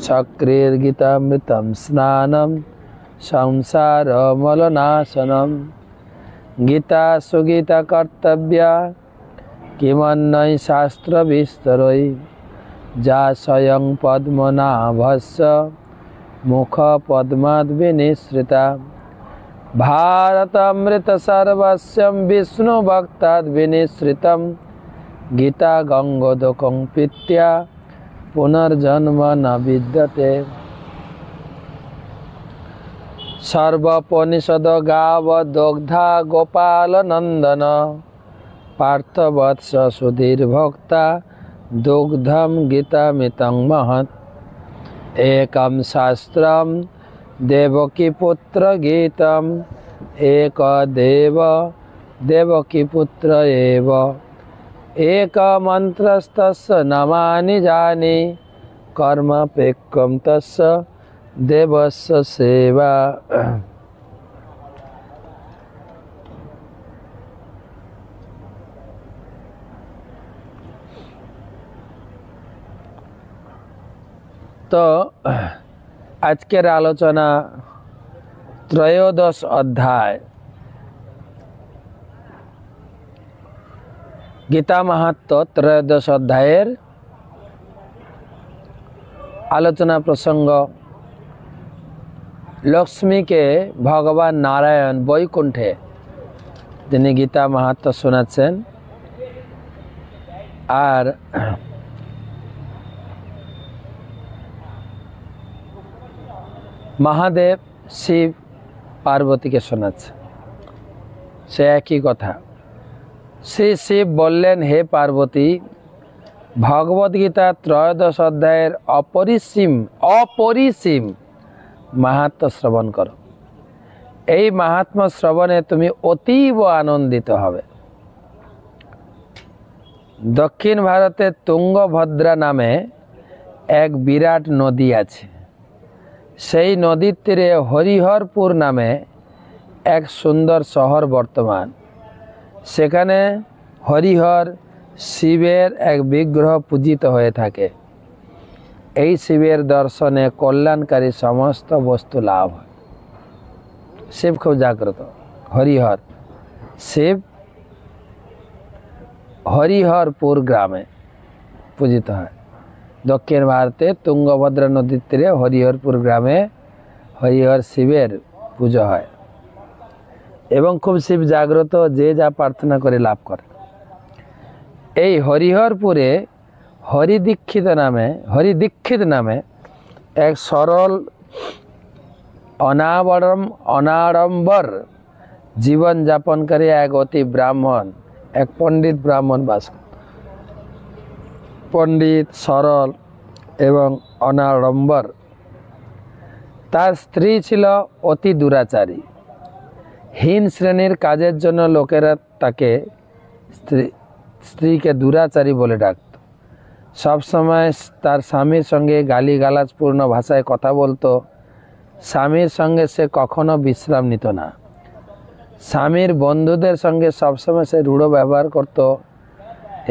চক্রের্গীতামৃতম স্নানম সংসারমলনাশনম। গীতা সুগীতা কর্তব্যা কিমন্যৈ শাস্ত্র বিস্তরৈ। যা স্বয়ং পদ্মনাভস্য মুখ পদ্মাদ বিনিসৃতা। ভারতমৃত সর্বস্বম বিষ্ণু ভক্তাদ বিনিসৃতম। গীতা গঙ্গোদকং পিত্য়া পুনর্জন্ম ন বিদ্যতে। সর্বোপনিষদ গাব দগ্ধা গোপাল নন্দন। পার্থবৎস সুধীর ভক্তা দুগ্ধম গীতামিতং মহৎ। একম শাস্ত্রম দেবকী পুত্র গীতম। এক দেব দেবকী পুত্র এব। এক মন্ত্রস্তস্য নামানি জানি। কর্মপেক্ষম তস্য দেবস্য সেবা। তো আজকের আলোচনা ত্রয়োদশ অধ্যায় গীতা মাহাত্ম্য ত্রয়োদশ অধ্যায়ের আলোচনা প্রসঙ্গ লক্ষ্মীকে ভগবান নারায়ণ বৈকুণ্ঠে তিনি গীতা মাহাত্ম্য শোনাচ্ছেন। আর মহাদেব শিব পার্বতীকে শোনাচ্ছে সে একই কথা। শ্রী শিব বললেন, হে পার্বতী, ভগবদ্গীতা ত্রয়োদশ অধ্যায়ের অপরিসীম মাহাত্ম্য শ্রবণ করো। এই মাহাত্ম্য শ্রবণে তুমি অতীব আনন্দিত হবে। দক্ষিণ ভারতে তুঙ্গভদ্রা নামে এক বিরাট নদী আছে। সেই নদীর তীরে হরিহরপুর নামে এক সুন্দর শহর বর্তমান। সেখানে হরিহর শিবের এক বিগ্রহ পূজিত হয়ে থাকে। এই শিবের দর্শনে কল্যাণকারী সমস্ত বস্তু লাভ হয়। শিব খুব জাগ্রত। হরিহর শিব হরিহরপুর গ্রামে পূজিত হয়। দক্ষিণ ভারতে তুঙ্গভদ্রা নদীর তীরে হরিহরপুর গ্রামে হরিহর শিবের পুজো হয় এবং খুব শিব জাগ্রত, যে যা প্রার্থনা করে লাভ করে। এই হরিহরপুরে হরিদীক্ষিত নামে এক সরল অনাড়ম্বর জীবন যাপনকারী এক অতি ব্রাহ্মণ, এক পণ্ডিত ব্রাহ্মণ বাস। পণ্ডিত, সরল এবং অনাড়ম্বর। তার স্ত্রী ছিল অতি দুরাচারী। হীন শ্রেণীর কাজের জন্য লোকেরা তাকে স্ত্রীকে দুরাচারী বলে ডাকত। সবসময় তার স্বামীর সঙ্গে গালিগালাজপূর্ণ ভাষায় কথা বলতো। স্বামীর সঙ্গে সে কখনো বিশ্রাম নিত না। স্বামীর বন্ধুদের সঙ্গে সবসময় সে রূঢ় ব্যবহার করত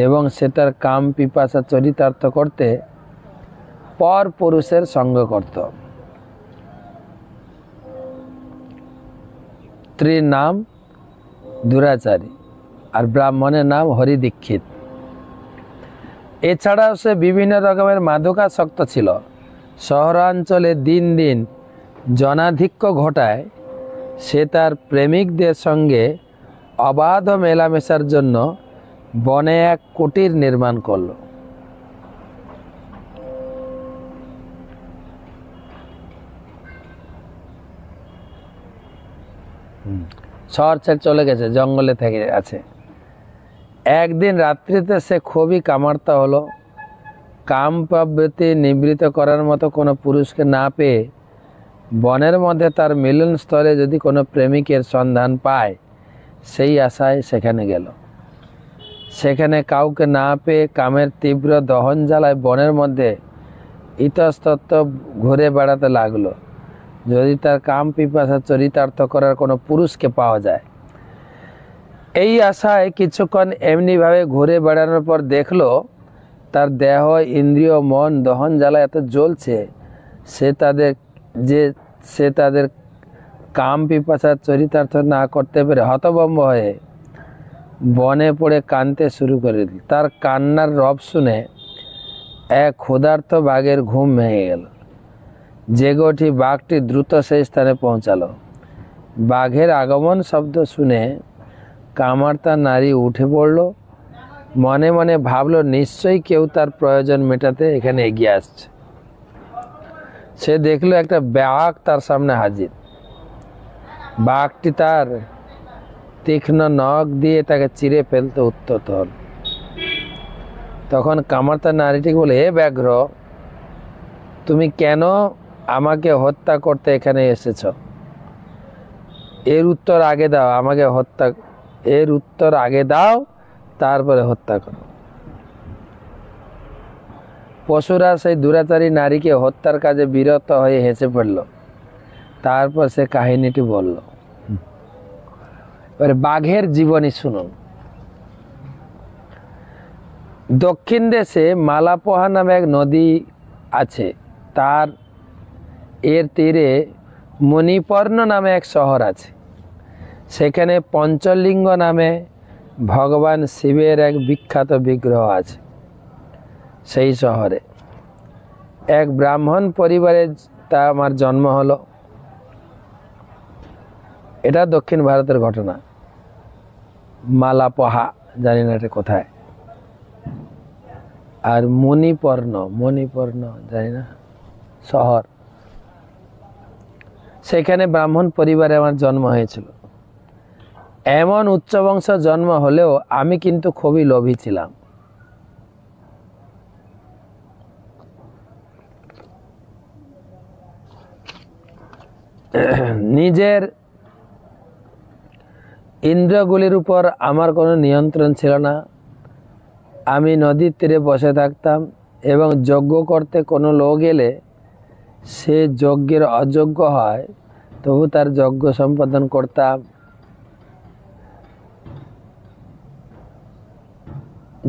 এবং সে তার কাম পিপাসা চরিতার্থ করতে পর পুরুষের সঙ্গ করত। স্ত্রীর নাম দুরাচারী আর ব্রাহ্মণের নাম হরিদীক্ষিত। এছাড়াও সে বিভিন্ন রকমের মাদকাসক্ত ছিল। শহরাঞ্চলে দিন দিন জনাধিক্য ঘটায় সে তার প্রেমিকদের সঙ্গে অবাধ মেলামেশার জন্য বনে এক কুটির নির্মাণ করল। শহর ছেড়ে চলে গেছে, জঙ্গলে থেকে আছে। একদিন রাত্রিতে সে খুবই কামার্তা হলো। কাম প্রবৃত্তি নিবৃত্ত করার মতো কোনো পুরুষকে না পেয়ে বনের মধ্যে তার মিলন স্থলে যদি কোনো প্রেমিকের সন্ধান পায় সেই আশায় সেখানে গেল। সেখানে কাউকে না পেয়ে কামের তীব্র দহন জ্বালায় বনের মধ্যে ইতস্তত ঘুরে বেড়াতে লাগলো, যদি তার কাম পিপাসা চরিতার্থ করার কোনো পুরুষকে পাওয়া যায়। এই আশায় কিছুক্ষণ এমনিভাবে ঘুরে বেড়ানোর পর দেখলো তার দেহ, ইন্দ্রিয়, মন দহন জ্বালায় এত জ্বলছে সে তাদের কাম পিপাসার চরিতার্থ না করতে পেরে হতভম্ব হয়ে বনে পড়ে কাঁদতে শুরু করে দিল। তার কান্নার রব শুনে এক ক্ষুধার্ত বাঘের ঘুম ভেঙে গেল। জেগে উঠে বাঘটি দ্রুত সেই স্থানে পৌঁছালো। বাঘের আগমন শব্দ শুনে কামার্তা নারী উঠে পড়ল। মনে মনে ভাবলো নিশ্চয়ই কেউ তার প্রয়োজন মেটাতে এখানে এগিয়ে আসছে। সে দেখলো একটা বাঘ তার সামনে হাজির। বাঘটি তার তীক্ষ্ণ নখ দিয়ে তাকে চিরে ফেলতে উদ্যত হল। তখন কামার্তা নারীটিকে বলে, হে ব্যাঘ্র, তুমি কেন আমাকে হত্যা করতে এখানে এসেছ? এর উত্তর আগে দাও, এর উত্তর আগে দাও, তারপরে হত্যা করো। পশুরা সেই দুরাচারী নারীকে হত্যার কাজে বিরত হয়ে হেসে পড়ল। তারপর সে কাহিনীটি বলল। এবারে বাঘের জীবনী শুনুন। দক্ষিণ দেশে মালাপোহা নামে এক নদী আছে। এর তীরে মণিপর্ণ নামে এক শহর আছে। সেখানে পঞ্চলিঙ্গ নামে ভগবান শিবের এক বিখ্যাত বিগ্রহ আছে। সেই শহরে এক ব্রাহ্মণ পরিবারে আমার জন্ম হলো। এটা দক্ষিণ ভারতের ঘটনা। মালাপোহা জানি না এটা কোথায়। আর মণিপর্ণ জানি না শহর। সেখানে ব্রাহ্মণ পরিবারে আমার জন্ম হয়েছিল। এমন উচ্চ বংশ জন্ম হলেও আমি কিন্তু খুবই লোভী ছিলাম। নিজের ইন্দ্রিয়গুলির উপর আমার কোনো নিয়ন্ত্রণ ছিল না। আমি নদীর তীরে বসে থাকতাম এবং যজ্ঞ করতে কোনো লোক এলে সে যজ্ঞের অযোগ্য হয়, তবু তার যজ্ঞ সম্পাদন করতাম।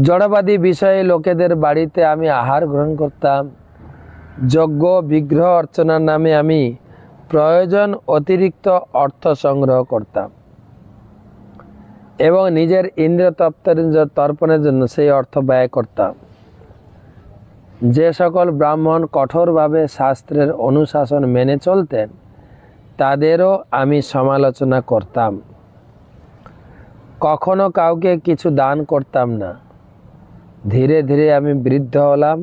জড়বাদী বিষয়ে লোকেদের বাড়িতে আমি আহার গ্রহণ করতাম। যজ্ঞ বিগ্রহ অর্চনার নামে আমি প্রয়োজন অতিরিক্ত অর্থ সংগ্রহ করতাম এবং নিজের ইন্দ্রিয় তর্পণের জন্য সেই অর্থ ব্যয় করতাম। যে সকল ব্রাহ্মণ কঠোরভাবে শাস্ত্রের অনুশাসন মেনে চলতেন তাদেরও আমি সমালোচনা করতাম। কখনো কাউকে কিছু দান করতাম না। ধীরে ধীরে আমি বৃদ্ধ হলাম।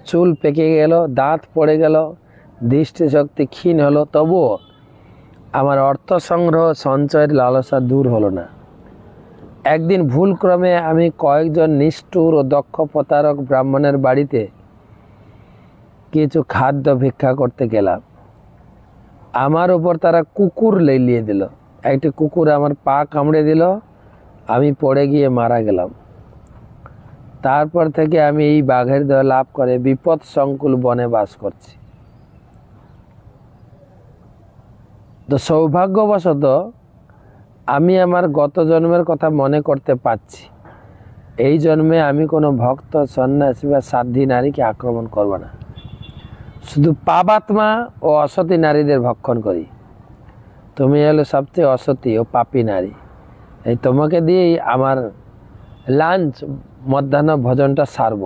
চুল পেকে গেল, দাঁত পড়ে গেল, দৃষ্টিশক্তি ক্ষীণ হলো, তবুও আমার অর্থ সংগ্রহ সঞ্চয়ের লালসা দূর হলো না। একদিন ভুলক্রমে আমি কয়েকজন নিষ্ঠুর ও দক্ষ প্রতারক ব্রাহ্মণের বাড়িতে কিছু খাদ্য ভিক্ষা করতে গেলাম। আমার উপর তারা কুকুর লেলিয়ে দিল। একটি কুকুর আমার পা কামড়ে দিল। আমি পড়ে গিয়ে মারা গেলাম। তারপর থেকে আমি এই বাঘের দেহ লাভ করে বিপদ সংকুল বনে বাস করছি। তো সৌভাগ্যবশত আমি আমার গত জন্মের কথা মনে করতে পারছি। এই জন্মে আমি কোনো ভক্ত, সন্ন্যাসী বা সাধ্বী নারীকে আক্রমণ করব না। শুধু পাপাত্মা ও অসতী নারীদের ভক্ষণ করি। তুমি হলে সবচেয়ে অসতী ও পাপী নারী। এই তোমাকে দিয়েই আমার লাঞ্চ মধ্যাহ্ন ভোজনটা সারব।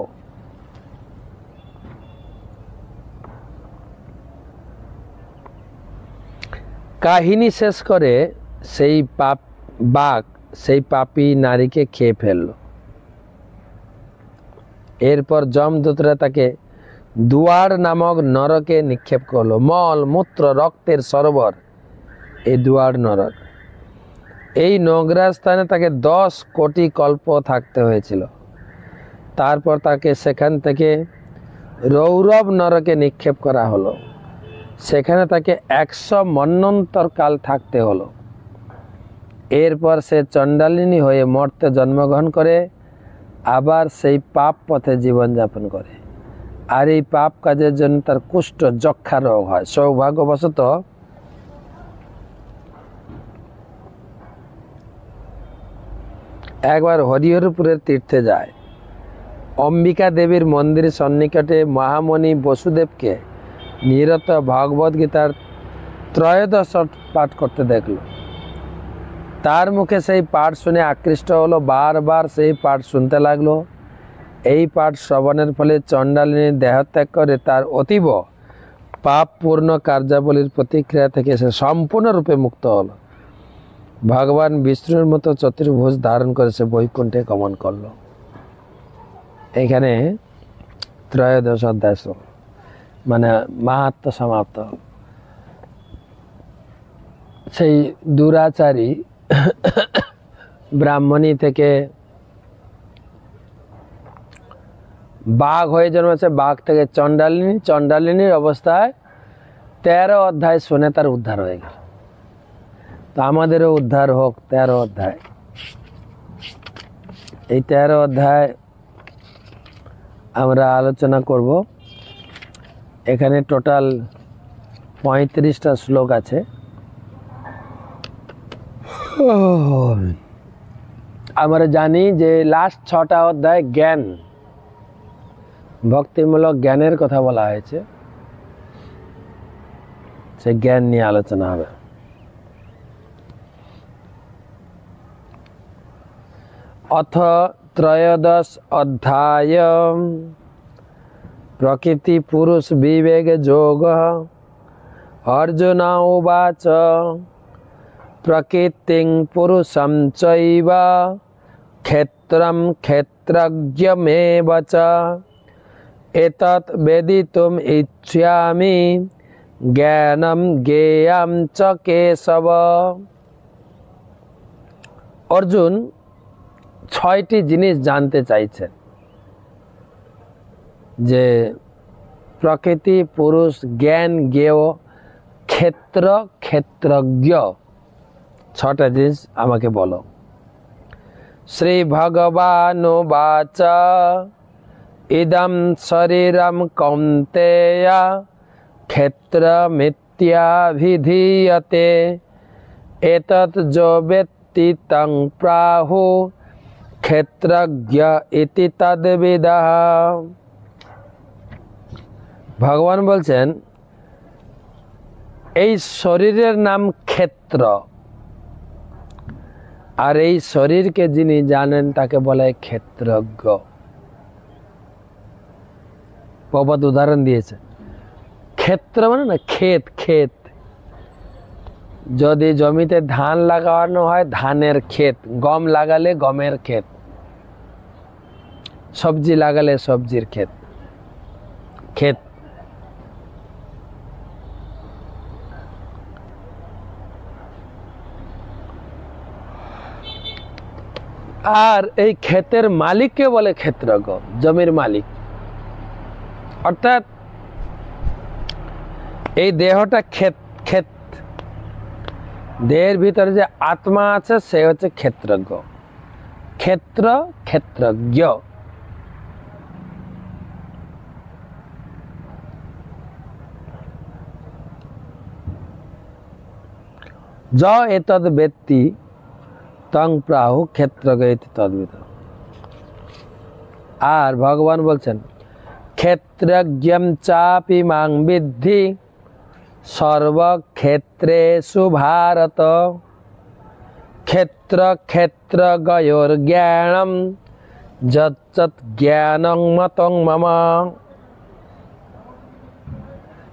কাহিনী শেষ করে বাঘ সেই পাপী নারীকে খেয়ে ফেলল। এরপর যমদূতরা তাকে দুয়ার নামক নরকে নিক্ষেপ করলো। মল মূত্র রক্তের সরোবর এই দুয়ার নরক। এই নোংরা স্থানে তাকে 10 কোটি কল্প থাকতে হয়েছিল। তারপর তাকে সেখান থেকে রৌরব নরকে নিক্ষেপ করা হলো। সেখানে তাকে 100 মন্বন্তর কাল থাকতে হলো। এরপর সে চণ্ডালিনী হয়ে মর্তে জন্মগ্রহণ করে আবার সেই পাপ পথে জীবনযাপন করে। আর এই পাপ কাজের জন্য তার কুষ্ঠ যক্ষা রোগ হয়। সৌভাগ্যবশত একবার হরিহরপুরের তীর্থে যায়। অম্বিকা দেবীর মন্দির সন্নিকটে মহামণি বসুদেবকে নিরত ভগবদ গীতার ত্রয়োদশ পাঠ করতে দেখলো। তার মুখে সেই পাঠ শুনে আকৃষ্ট হলো, বারবার সেই পাঠ শুনতে লাগলো। এই পাঠ শ্রবণের ফলে চণ্ডালিনী দেহত্যাগ করে তার অতীব পাপপূর্ণ কার্যাবলীর প্রতিক্রিয়া থেকে সে সম্পূর্ণরূপে মুক্ত হলো। ভগবান বিষ্ণুর মতো চতুর্ভুজ ধারণ করে সে বৈকুণ্ঠে গমন করলো। এখানে ত্রয়োদশ অধ্যায় মানে মাহাত্ম সমাপ্ত। সেই দুরাচারী ব্রাহ্মণী থেকে বাঘ হয়ে জন্মেছে, বাঘ থেকে চণ্ডালিনী, চণ্ডালিনীর অবস্থায় 13 অধ্যায় শুনে তার উদ্ধার হয়ে গেল। তো আমাদেরও উদ্ধার হোক। 13 অধ্যায়, এই 13 অধ্যায় আমরা আলোচনা করব। এখানে টোটাল 35টা শ্লোক আছে। আমরা জানি যে লাস্ট 6টা অধ্যায় জ্ঞান, ভক্তিমূলক জ্ঞানের কথা বলা হয়েছে। সে জ্ঞান নিয়ে আলোচনা হবে। অথ ত্রয়োদশ অধ্যায় প্রকৃতি পুরুষ বিবেক যোগ। অর্জুন উবাচ প্রকৃতিং পুরুষং চৈব ক্ষেত্রং ক্ষেত্রজ্ঞমেব চ এতৎ বেদিতুম ইচ্ছামি জ্ঞানম জ্ঞেয়ং চ কেশব। অর্জুন 6টি জিনিস জানতে চাইছেন, যে প্রকৃতি পুরুষ জ্ঞান জ্ঞেয় ক্ষেত্র ক্ষেত্রজ্ঞ, 6টা জিনিস আমাকে বলো। শ্রী ভগবানুবাচ ইদম শরীরম কৌন্তেয় ক্ষেত্রমিত্যাভিধীয়তে এতৎ যো বেত্তি তং প্রাহু ক্ষেত্রজ্ঞ ইতি তদ্বিদঃ। ভগবান বলছেন এই শরীরের নাম ক্ষেত্র, আর এই শরীরকে যিনি জানেন তাকে বলে ক্ষেত্রজ্ঞ। প্রবাদ উদাহরণ দিয়েছে। ক্ষেত্র মানে না ক্ষেত, ক্ষেত। যদি জমিতে ধান লাগানো হয় ধানের ক্ষেত, গম লাগালে গমের ক্ষেত, সবজি লাগালে সবজির ক্ষেত, ক্ষেত। আর এই ক্ষেতের মালিককে বলে ক্ষেত্রজ্ঞ, জমির মালিক। অর্থাৎ এই দেহটা ক্ষেত, ক্ষেত। দেহের ভিতরে যে আত্মা আছে সে হচ্ছে ক্ষেত্রজ্ঞ, ক্ষেত্র ক্ষেত্রজ্ঞ। য এতদ বেত্তি তং প্রাহু ক্ষেত্রজ্ঞ ইতি তদ্বিদ। আর ভগবান বলছেন ক্ষেত্রজ্ঞম চাপি মাং বিদ্ধি সর্বক্ষেত্রেষু ভারত ক্ষেত্র ক্ষেত্রজ্ঞয়োর জ্ঞানম যচ্চৎ জ্ঞানং মতং মম।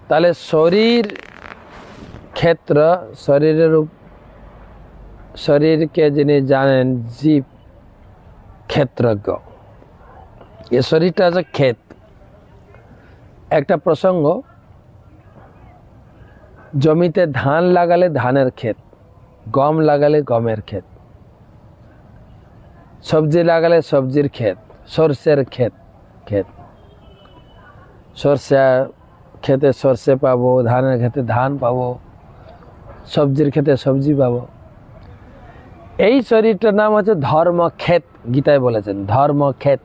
তাহলে শরীর ক্ষেত্র, শরীরের শরীরকে যিনি জানেন জীব ক্ষেত্রজ্ঞ। এ শরীরটা হচ্ছে ক্ষেত। একটা প্রসঙ্গ, জমিতে ধান লাগালে ধানের ক্ষেত, গম লাগালে গমের ক্ষেত, সবজি লাগালে সবজির ক্ষেত, সরষের ক্ষেত, ক্ষেত। সরষে খেতে সরষে পাবো, ধানের খেতে ধান পাবো, সবজির খেতে সবজি পাবো। এই শরীরটার নাম হচ্ছে ধর্মক্ষেত। গীতায় বলেছেন ধর্মক্ষেত।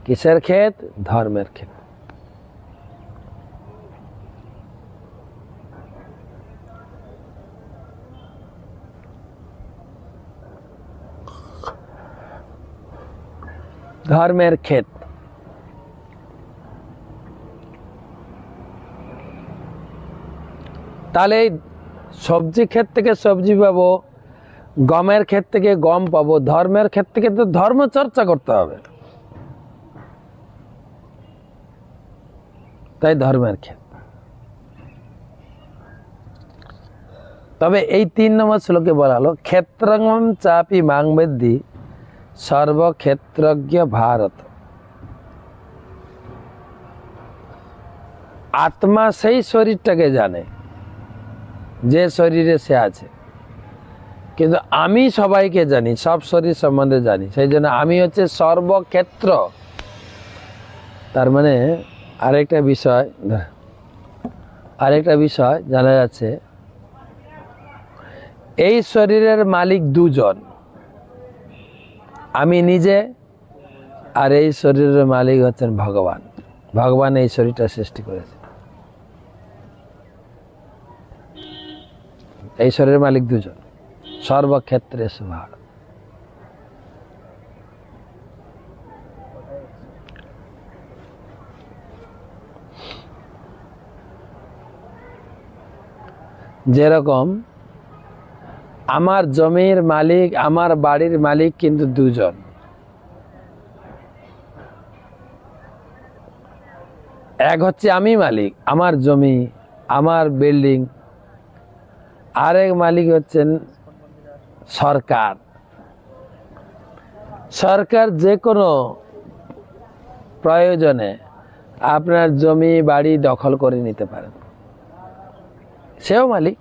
কিসের ক্ষেত? ধর্মের ক্ষেত। ধর্মের ক্ষেত। তাহলে এই সবজি ক্ষেত থেকে সবজি পাবো, গমের ক্ষেত থেকে গম পাবো, ধর্মের ক্ষেত থেকে তো ধর্ম চর্চা করতে হবে, তাই ধর্মের ক্ষেত। তবে এই 3 নম্বর শ্লোকে বলা হলো ক্ষেত্রঙ্গম চাপি মাং বেদ্যি সর্বক্ষেত্রজ্ঞ ভারত। আত্মা সেই শরীরটাকে জানে যে শরীরে সে আছে, কিন্তু আমি সবাইকে জানি, সব শরীর সম্বন্ধে জানি, সেই জন্য আমি হচ্ছে সর্বক্ষেত্র। তার মানে আরেকটা বিষয় জানা যাচ্ছে, এই শরীরের মালিক দুজন, আমি নিজে, আর এই শরীরের মালিক হচ্ছেন ভগবান। ভগবান এই শরীরটা সৃষ্টি করেছে। এই শরীরের মালিক দুজন, সর্বক্ষেত্রে ভারত। যেরকম আমার জমির মালিক, আমার বাড়ির মালিক কিন্তু দুজন। এক হচ্ছে আমি মালিক, আমার জমি, আমার বিল্ডিং। আরেক মালিক হচ্ছেন সরকার। সরকার যে কোনো প্রয়োজনে আপনার জমি বাড়ি দখল করে নিতে পারেন, সেও মালিক।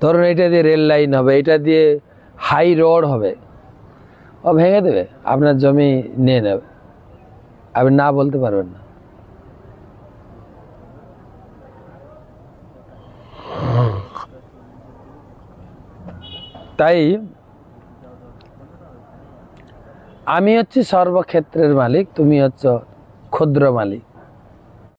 ধরুন এটা দিয়ে রেল লাইন হবে, এটা দিয়ে হাই রোড হবে, ও ভেঙে দেবে, আপনার জমি নিয়ে নেবে, আপনি না বলতে পারবেন না। তাই আমি হচ্ছি সর্বক্ষেত্রের মালিক, তুমি হচ্ছ ক্ষুদ্র মালিক।